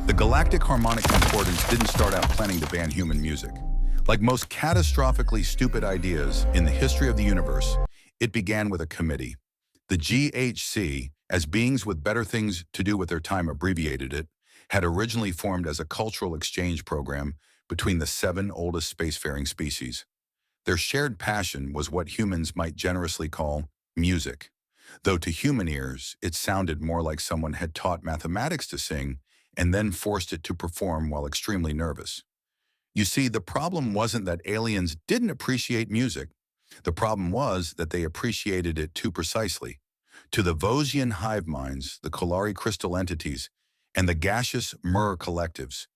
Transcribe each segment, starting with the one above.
The Galactic Harmonic Concordance didn't start out planning to ban human music. Like most catastrophically stupid ideas in the history of the universe, it began with a committee. The GHC, as beings with better things to do with their time abbreviated it, had originally formed as a cultural exchange program between the 7 oldest spacefaring species. Their shared passion was what humans might generously call music, though to human ears it sounded more like someone had taught mathematics to sing and then forced it to perform while extremely nervous. You see, the problem wasn't that aliens didn't appreciate music. The problem was that they appreciated it too precisely. To the Vosgian hive minds, the Kolari crystal entities, and the gaseous Mur collectives,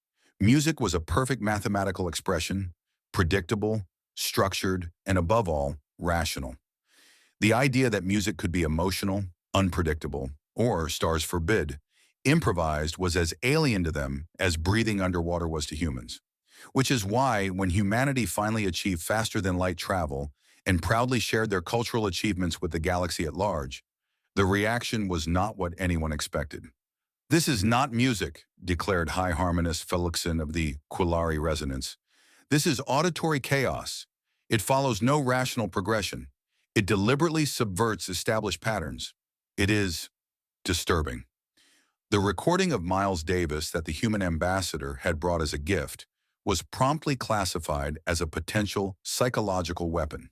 music was a perfect mathematical expression, predictable, structured, and above all, rational. The idea that music could be emotional, unpredictable, or, stars forbid, improvised was as alien to them as breathing underwater was to humans. Which is why, when humanity finally achieved faster-than-light travel and proudly shared their cultural achievements with the galaxy at large, the reaction was not what anyone expected. "This is not music," declared High Harmonist Felixson of the Quillari Resonance. "This is auditory chaos. It follows no rational progression. It deliberately subverts established patterns. It is disturbing." The recording of Miles Davis that the human ambassador had brought as a gift was promptly classified as a potential psychological weapon.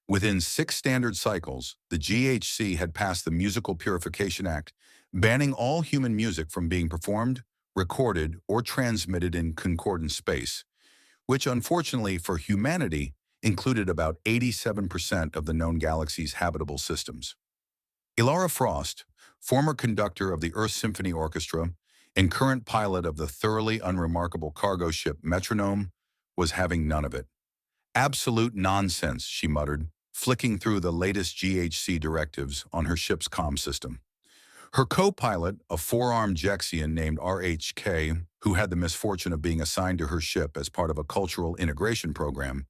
Within 6 standard cycles, the GHC had passed the Musical Purification Act, banning all human music from being performed, recorded, or transmitted in concordant space, which unfortunately for humanity included about 87% of the known galaxy's habitable systems. Ilara Frost, former conductor of the Earth Symphony Orchestra and current pilot of the thoroughly unremarkable cargo ship Metronome, was having none of it. "Absolute nonsense," she muttered, flicking through the latest GHC directives on her ship's comm system. Her co-pilot, a 4-armed Jexian named RHK, who had the misfortune of being assigned to her ship as part of a cultural integration program,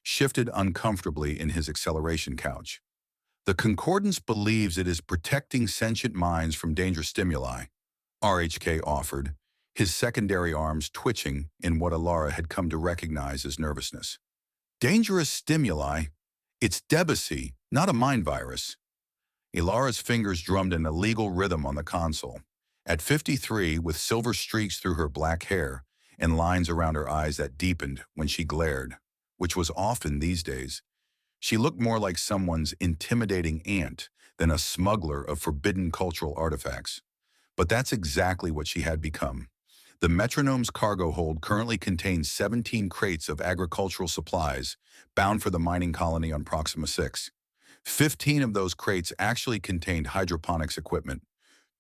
shifted uncomfortably in his acceleration couch. "The Concordance believes it is protecting sentient minds from dangerous stimuli," RHK offered, his secondary arms twitching in what Ilara had come to recognize as nervousness. "Dangerous stimuli? It's Debussy, not a mind virus." Ilara's fingers drummed an illegal rhythm on the console. At 53, with silver streaks through her black hair and lines around her eyes that deepened when she glared, which was often these days, she looked more like someone's intimidating aunt than a smuggler of forbidden cultural artifacts. But that's exactly what she had become. The Metronome's cargo hold currently contains 17 crates of agricultural supplies bound for the mining colony on Proxima 6. 15 of those crates actually contained hydroponics equipment.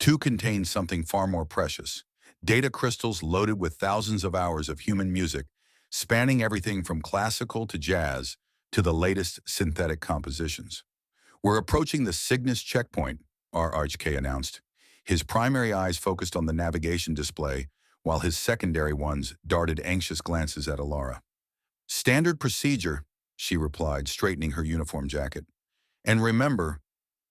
2 contained something far more precious, data crystals loaded with thousands of hours of human music, spanning everything from classical to jazz to the latest synthetic compositions. "We're approaching the Cygnus checkpoint," RHK announced. His primary eyes focused on the navigation display, while his secondary ones darted anxious glances at Ilara. "Standard procedure," she replied, straightening her uniform jacket. "And remember,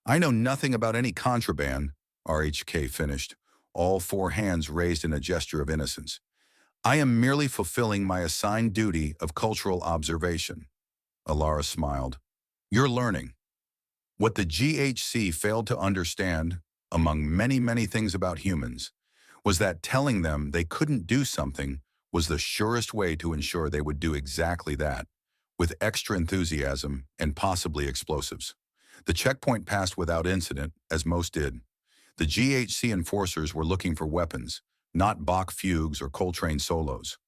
I know nothing about any contraband," RHK finished, all 4 hands raised in a gesture of innocence. "I am merely fulfilling my assigned duty of cultural observation." Ilara smiled. "You're learning." What the GHC failed to understand, among many things about humans, was that telling them they couldn't do something was the surest way to ensure they would do exactly that, with extra enthusiasm and possibly explosives. The checkpoint passed without incident, as most did. The GHC enforcers were looking for weapons, not Bach fugues or Coltrane solos.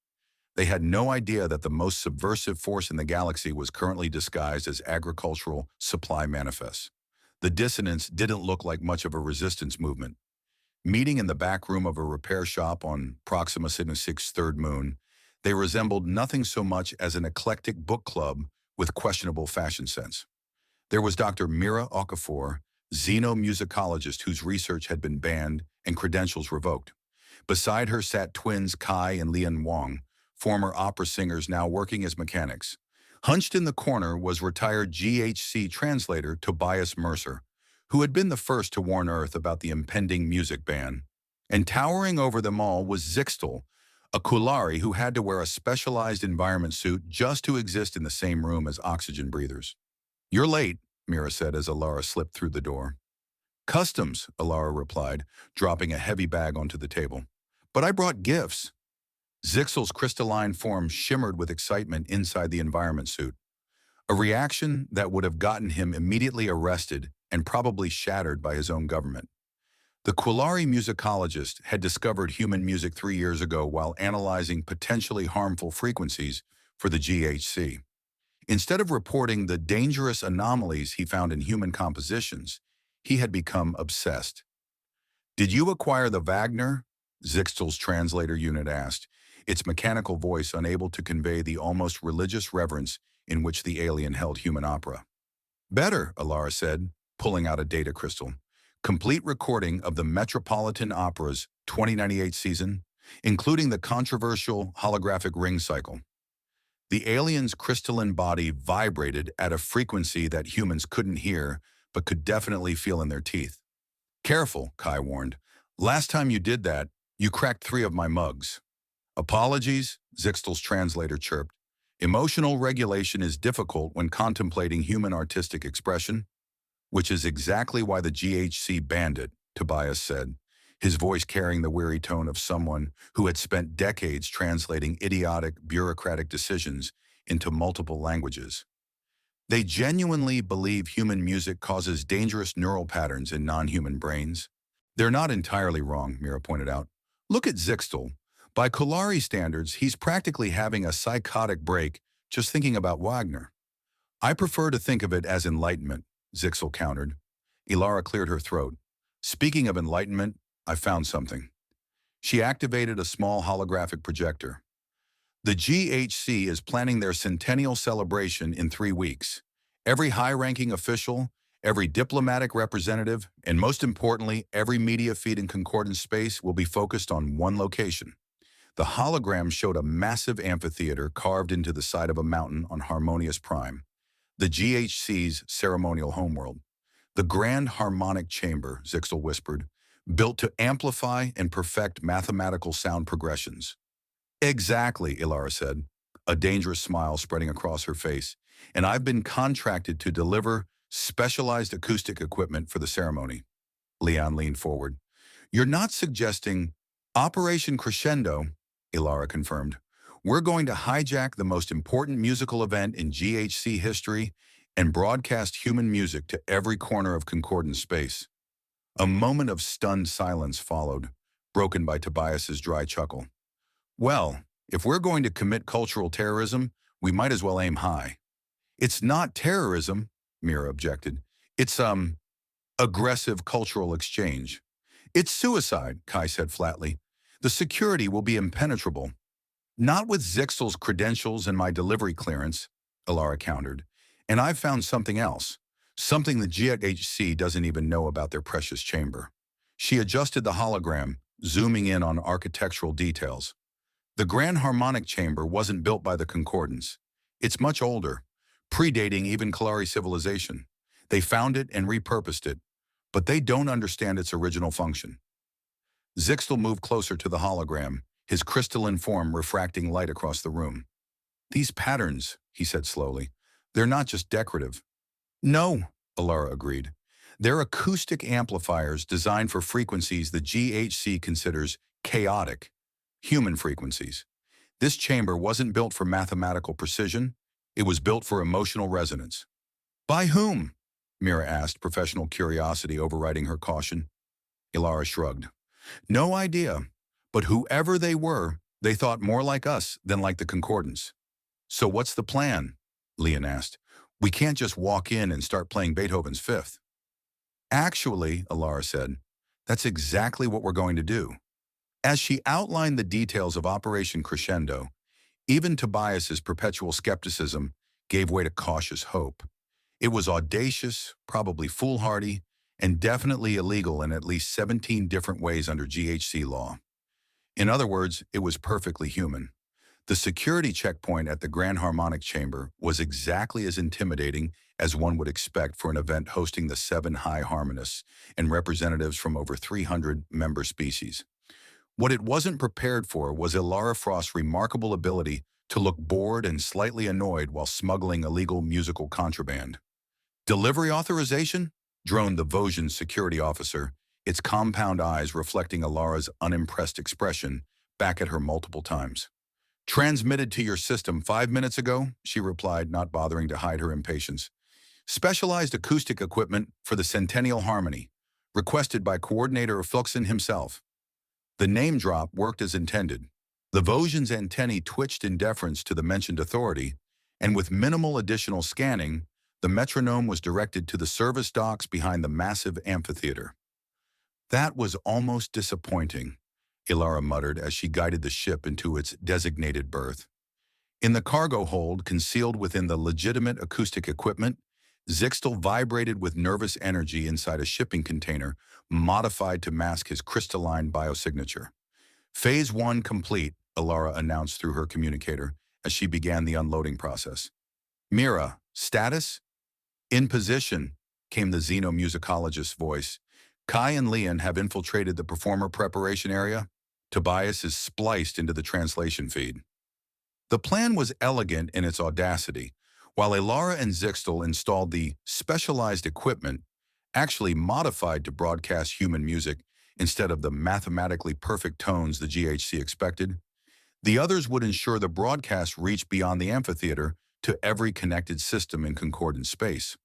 They had no idea that the most subversive force in the galaxy was currently disguised as agricultural supply manifests. The dissonance didn't look like much of a resistance movement. Meeting in the back room of a repair shop on Proxima Cygni 6's third moon, they resembled nothing so much as an eclectic book club with questionable fashion sense. There was Dr. Mira Okafor, xenomusicologist whose research had been banned and credentials revoked. Beside her sat twins Kai and Lian Wang, former opera singers now working as mechanics. Hunched in the corner was retired GHC translator Tobias Mercer, who had been the first to warn Earth about the impending music ban. And towering over them all was Zixtal, a Kulari who had to wear a specialized environment suit just to exist in the same room as oxygen breathers. "You're late," Mira said as Alara slipped through the door. "Customs," Alara replied, dropping a heavy bag onto the table. "But I brought gifts." Zixel's crystalline form shimmered with excitement inside the environment suit, a reaction that would have gotten him immediately arrested and probably shattered by his own government. The Quillari musicologist had discovered human music 3 years ago while analyzing potentially harmful frequencies for the GHC. Instead of reporting the dangerous anomalies he found in human compositions, he had become obsessed. "Did you acquire the Wagner?" Zixtel's translator unit asked, its mechanical voice unable to convey the almost religious reverence in which the alien held human opera. "Better," Alara said, pulling out a data crystal. "Complete recording of the Metropolitan Opera's 2098 season, including the controversial holographic ring cycle." The alien's crystalline body vibrated at a frequency that humans couldn't hear, but could definitely feel in their teeth. "Careful," Kai warned. "Last time you did that, you cracked 3 of my mugs." "Apologies," Zixtel's translator chirped. "Emotional regulation is difficult when contemplating human artistic expression, which is exactly why the GHC banned it," Tobias said, his voice carrying the weary tone of someone who had spent decades translating idiotic, bureaucratic decisions into multiple languages. "They genuinely believe human music causes dangerous neural patterns in non-human brains." "They're not entirely wrong," Mira pointed out. "Look at Zixtel. By Kulari standards, he's practically having a psychotic break just thinking about Wagner." "I prefer to think of it as enlightenment," Zixel countered. Ilara cleared her throat. "Speaking of enlightenment, I found something." She activated a small holographic projector. "The GHC is planning their centennial celebration in 3 weeks. Every high-ranking official, every diplomatic representative, and most importantly, every media feed in Concordance space will be focused on one location." The hologram showed a massive amphitheater carved into the side of a mountain on Harmonious Prime, the GHC's ceremonial homeworld. "The Grand Harmonic Chamber," Zixel whispered, "built to amplify and perfect mathematical sound progressions." "Exactly," Ilara said, a dangerous smile spreading across her face. "And I've been contracted to deliver specialized acoustic equipment for the ceremony." Leon leaned forward. "You're not suggesting Operation Crescendo," Ilara confirmed. "We're going to hijack the most important musical event in GHC history and broadcast human music to every corner of Concordance space." A moment of stunned silence followed, broken by Tobias's dry chuckle. "Well, if we're going to commit cultural terrorism, we might as well aim high." "It's not terrorism," Mira objected. "It's, aggressive cultural exchange." "It's suicide," Kai said flatly. "The security will be impenetrable." "Not with Zixel's credentials and my delivery clearance," Ilara countered. "And I've found something else. Something the GHC doesn't even know about their precious chamber." She adjusted the hologram, zooming in on architectural details. "The Grand Harmonic Chamber wasn't built by the Concordance. It's much older, predating even Kalari civilization. They found it and repurposed it, but they don't understand its original function." Zixtel moved closer to the hologram, his crystalline form refracting light across the room. "These patterns," he said slowly, "they're not just decorative." "No," Alara agreed. "They're acoustic amplifiers designed for frequencies the GHC considers chaotic, human frequencies. This chamber wasn't built for mathematical precision. It was built for emotional resonance." "By whom?" Mira asked, professional curiosity overriding her caution. Ilara shrugged. "No idea, but whoever they were, they thought more like us than like the Concordance." "So what's the plan?" Leon asked. "We can't just walk in and start playing Beethoven's Fifth." "Actually," Alara said, "that's exactly what we're going to do." As she outlined the details of Operation Crescendo, even Tobias's perpetual skepticism gave way to cautious hope. It was audacious, probably foolhardy, and definitely illegal in at least 17 different ways under GHC law. In other words, it was perfectly human. The security checkpoint at the Grand Harmonic Chamber was exactly as intimidating as one would expect for an event hosting the 7 high harmonists and representatives from over 300 member species. What it wasn't prepared for was Ilara Frost's remarkable ability to look bored and slightly annoyed while smuggling illegal musical contraband. "Delivery authorization?" droned the Vosgien's security officer, its compound eyes reflecting Ilara's unimpressed expression back at her multiple times. "Transmitted to your system 5 minutes ago," she replied, not bothering to hide her impatience. "Specialized acoustic equipment for the Centennial Harmony, requested by Coordinator Fluxen himself." The name drop worked as intended. The Vosgien's antennae twitched in deference to the mentioned authority, and with minimal additional scanning, the metronome was directed to the service docks behind the massive amphitheater. "That was almost disappointing," Ilara muttered as she guided the ship into its designated berth. In the cargo hold, concealed within the legitimate acoustic equipment, Zixtel vibrated with nervous energy inside a shipping container modified to mask his crystalline biosignature. "Phase 1 complete," Ilara announced through her communicator as she began the unloading process. "Mira, status?" "In position," came the xenomusicologist's voice. "Kai and Leon have infiltrated the performer preparation area. Tobias is spliced into the translation feed." The plan was elegant in its audacity. While Ilara and Zixtel installed the specialized equipment, actually modified to broadcast human music instead of the mathematically perfect tones the GHC expected, the others would ensure the broadcast reached beyond the amphitheater to every connected system in concordant space.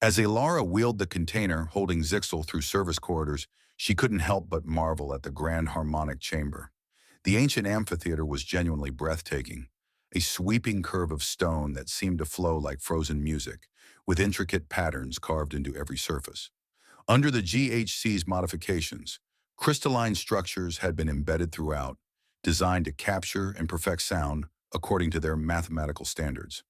As Ilara wheeled the container holding Zixtel through service corridors, she couldn't help but marvel at the grand harmonic chamber. The ancient amphitheater was genuinely breathtaking, a sweeping curve of stone that seemed to flow like frozen music, with intricate patterns carved into every surface. Under the GHC's modifications, crystalline structures had been embedded throughout, designed to capture and perfect sound according to their mathematical standards.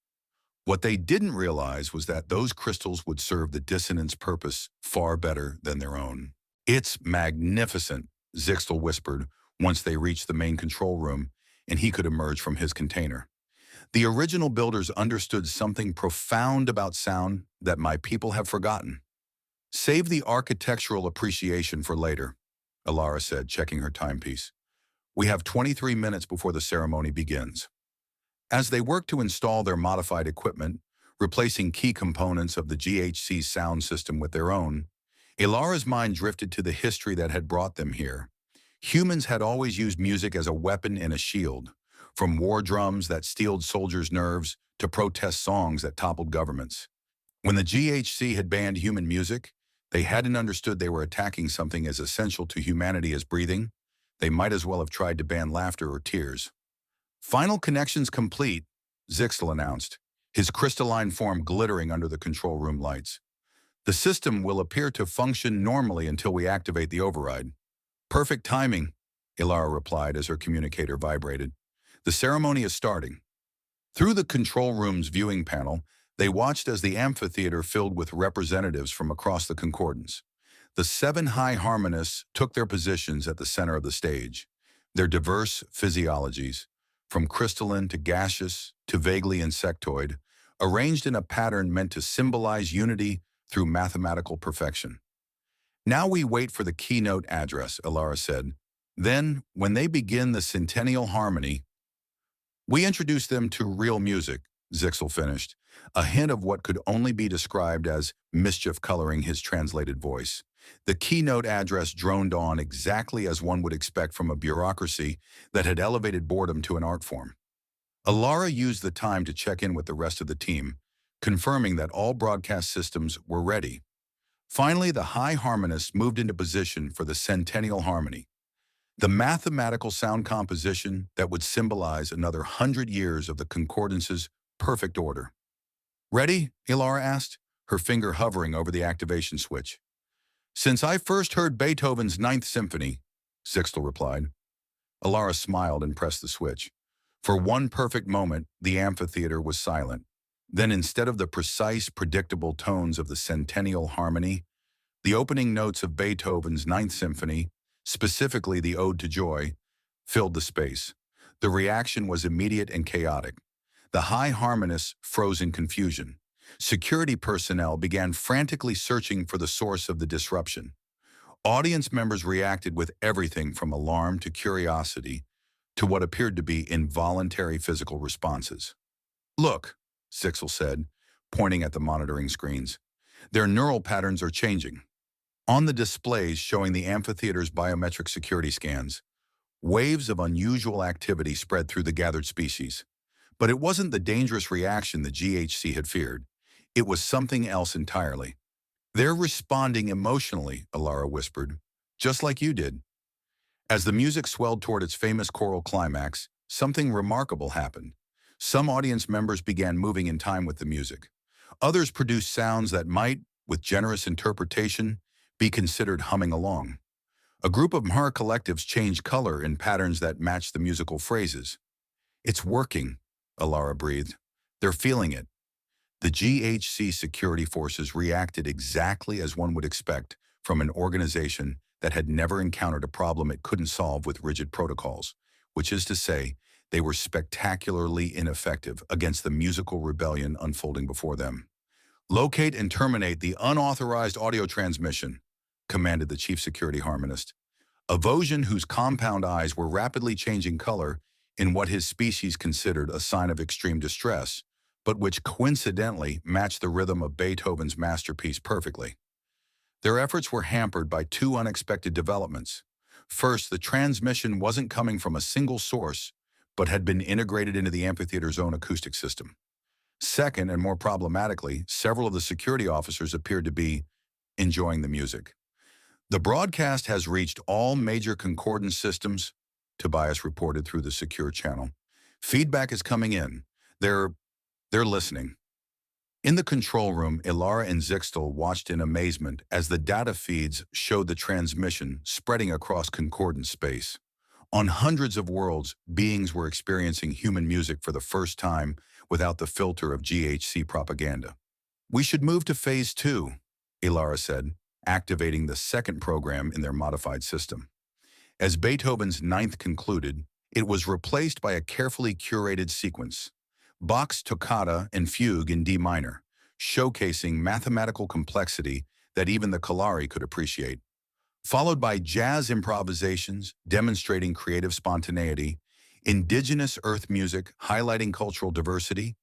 What they didn't realize was that those crystals would serve the dissonance purpose far better than their own. "It's magnificent," Zixtel whispered once they reached the main control room and he could emerge from his container. "The original builders understood something profound about sound that my people have forgotten." "Save the architectural appreciation for later," Ilara said, checking her timepiece. "We have 23 minutes before the ceremony begins." As they worked to install their modified equipment, replacing key components of the GHC sound system with their own, Ilara's mind drifted to the history that had brought them here. Humans had always used music as a weapon and a shield, from war drums that steeled soldiers' nerves to protest songs that toppled governments. When the GHC had banned human music, they hadn't understood they were attacking something as essential to humanity as breathing. They might as well have tried to ban laughter or tears. "Final connections complete," Zixtel announced, his crystalline form glittering under the control room lights. "The system will appear to function normally until we activate the override." "Perfect timing," Ilara replied as her communicator vibrated. "The ceremony is starting." Through the control room's viewing panel, they watched as the amphitheater filled with representatives from across the concordance. The 7 high harmonists took their positions at the center of the stage, their diverse physiologies, from crystalline to gaseous to vaguely insectoid, arranged in a pattern meant to symbolize unity through mathematical perfection. "Now we wait for the keynote address," Ilara said. "Then, when they begin the Centennial Harmony, we introduce them to real music," Zixel finished, a hint of what could only be described as mischief coloring his translated voice. The keynote address droned on exactly as one would expect from a bureaucracy that had elevated boredom to an art form. Ilara used the time to check in with the rest of the team, confirming that all broadcast systems were ready. Finally, the high harmonists moved into position for the Centennial Harmony, the mathematical sound composition that would symbolize another 100 years of the concordance's perfect order. "Ready?" Ilara asked, her finger hovering over the activation switch. "Since I first heard Beethoven's Ninth Symphony," Zixtel replied. Ilara smiled and pressed the switch. For one perfect moment, the amphitheater was silent. Then, instead of the precise, predictable tones of the Centennial Harmony, the opening notes of Beethoven's Ninth Symphony, specifically the Ode to Joy, filled the space. The reaction was immediate and chaotic. The high harmonists froze in confusion. Security personnel began frantically searching for the source of the disruption. Audience members reacted with everything from alarm to curiosity to what appeared to be involuntary physical responses. Look, Sixel said, pointing at the monitoring screens. Their neural patterns are changing. On the displays showing the amphitheater's biometric security scans, waves of unusual activity spread through the gathered species. But it wasn't the dangerous reaction the GHC had feared. It was something else entirely. They're responding emotionally, Alara whispered, just like you did. As the music swelled toward its famous choral climax, something remarkable happened. Some audience members began moving in time with the music. Others produced sounds that might, with generous interpretation, be considered humming along. A group of Mhar collectives changed color in patterns that matched the musical phrases. It's working, Alara breathed. They're feeling it. The GHC security forces reacted exactly as one would expect from an organization that had never encountered a problem it couldn't solve with rigid protocols, which is to say, they were spectacularly ineffective against the musical rebellion unfolding before them. Locate and terminate the unauthorized audio transmission, commanded the chief security harmonist. A Vosgian whose compound eyes were rapidly changing color in what his species considered a sign of extreme distress, but which coincidentally matched the rhythm of Beethoven's masterpiece perfectly. Their efforts were hampered by two unexpected developments. First, the transmission wasn't coming from a single source, but had been integrated into the amphitheater's own acoustic system. Second, and more problematically, several of the security officers appeared to be enjoying the music. The broadcast has reached all major concordance systems, Tobias reported through the secure channel. Feedback is coming in. They're listening. In the control room, Ilara and Zixtel watched in amazement as the data feeds showed the transmission spreading across concordant space. On hundreds of worlds, beings were experiencing human music for the first time without the filter of GHC propaganda. We should move to phase 2, Ilara said, activating the second program in their modified system. As Beethoven's Ninth concluded, it was replaced by a carefully curated sequence. Bach's Toccata and Fugue in D minor, showcasing mathematical complexity that even the Kalari could appreciate, followed by jazz improvisations demonstrating creative spontaneity, indigenous earth music highlighting cultural diversity,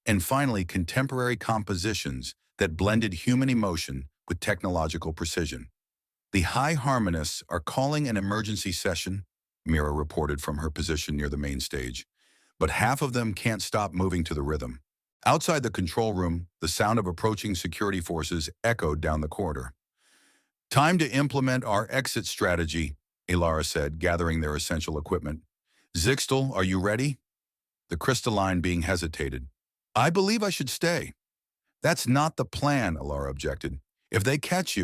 and finally contemporary compositions that blended human emotion with technological precision. The high harmonists are calling an emergency session, Mira reported from her position near the main stage, but half of them can't stop moving to the rhythm. Outside the control room, the sound of approaching security forces echoed down the corridor. Time to implement our exit strategy, Ilara said, gathering their essential equipment. Zixtel, are you ready? The crystalline being hesitated. I believe I should stay. That's not the plan, Ilara objected. If they catch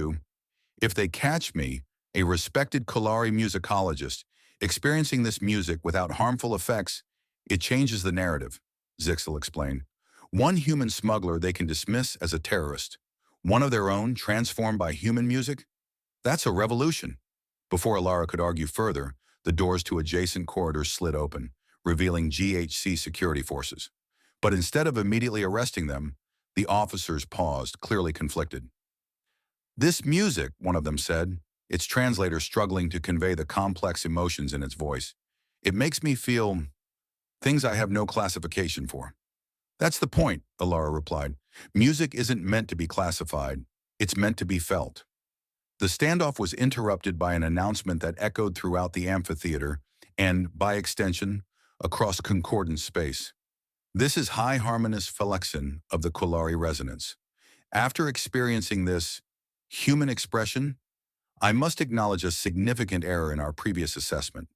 me, a respected Kalari musicologist, experiencing this music without harmful effects, it changes the narrative, Zixel explained. One human smuggler they can dismiss as a terrorist. One of their own transformed by human music? That's a revolution. Before Ilara could argue further, the doors to adjacent corridors slid open, revealing GHC security forces. But instead of immediately arresting them, the officers paused, clearly conflicted. This music, one of them said, its translator struggling to convey the complex emotions in its voice. It makes me feel things I have no classification for. That's the point, Ilara replied. Music isn't meant to be classified. It's meant to be felt. The standoff was interrupted by an announcement that echoed throughout the amphitheater and, by extension, across concordant space. This is high harmonious Felixin of the Kulari resonance. After experiencing this human expression, I must acknowledge a significant error in our previous assessment.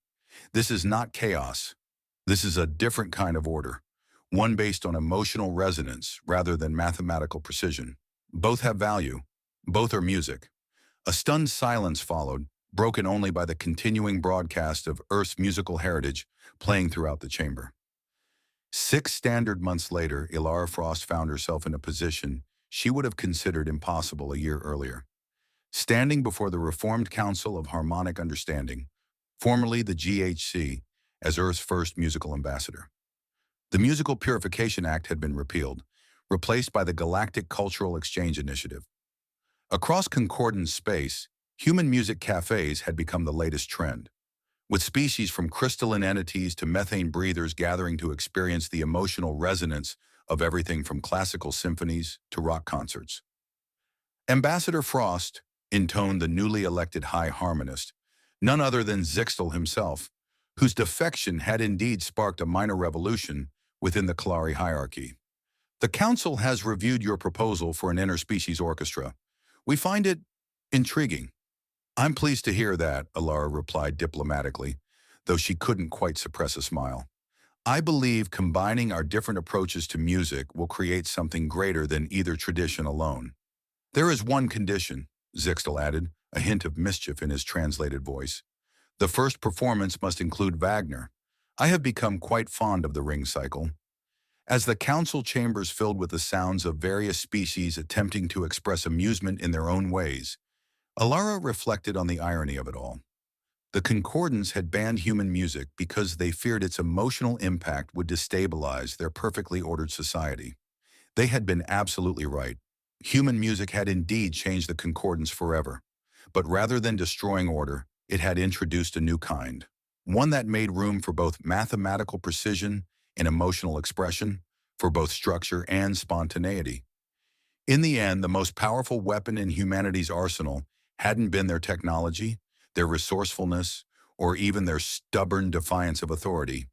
This is not chaos. This is a different kind of order, one based on emotional resonance rather than mathematical precision. Both have value. Both are music. A stunned silence followed, broken only by the continuing broadcast of Earth's musical heritage playing throughout the chamber. 6 standard months later, Ilara Frost found herself in a position she would have considered impossible a year earlier. Standing before the Reformed Council of Harmonic Understanding, formerly the GHC, as Earth's first musical ambassador. The Musical Purification Act had been repealed, replaced by the Galactic Cultural Exchange Initiative. Across concordant space, Human music cafes had become the latest trend, with species from crystalline entities to methane breathers gathering to experience the emotional resonance of everything from classical symphonies to rock concerts. Ambassador Frost intoned the newly elected high harmonist, none other than Zixtel himself, whose defection had indeed sparked a minor revolution within the Kalari hierarchy. The Council has reviewed your proposal for an interspecies orchestra. We find it intriguing. I'm pleased to hear that, Alara replied diplomatically, though she couldn't quite suppress a smile. I believe combining our different approaches to music will create something greater than either tradition alone. There is one condition, Zixtel added, a hint of mischief in his translated voice. The first performance must include Wagner. I have become quite fond of the ring cycle. As the council chambers filled with the sounds of various species attempting to express amusement in their own ways, Alara reflected on the irony of it all. The concordants had banned human music because they feared its emotional impact would destabilize their perfectly ordered society. They had been absolutely right. Human music had indeed changed the concordance forever. But rather than destroying order, it had introduced a new kind. One that made room for both mathematical precision and emotional expression, for both structure and spontaneity. In the end, the most powerful weapon in humanity's arsenal hadn't been their technology, their resourcefulness, or even their stubborn defiance of authority,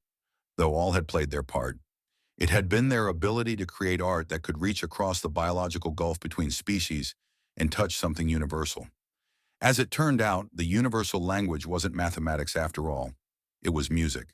though all had played their part. It had been their ability to create art that could reach across the biological gulf between species and touch something universal. As it turned out, the universal language wasn't mathematics after all. It was music.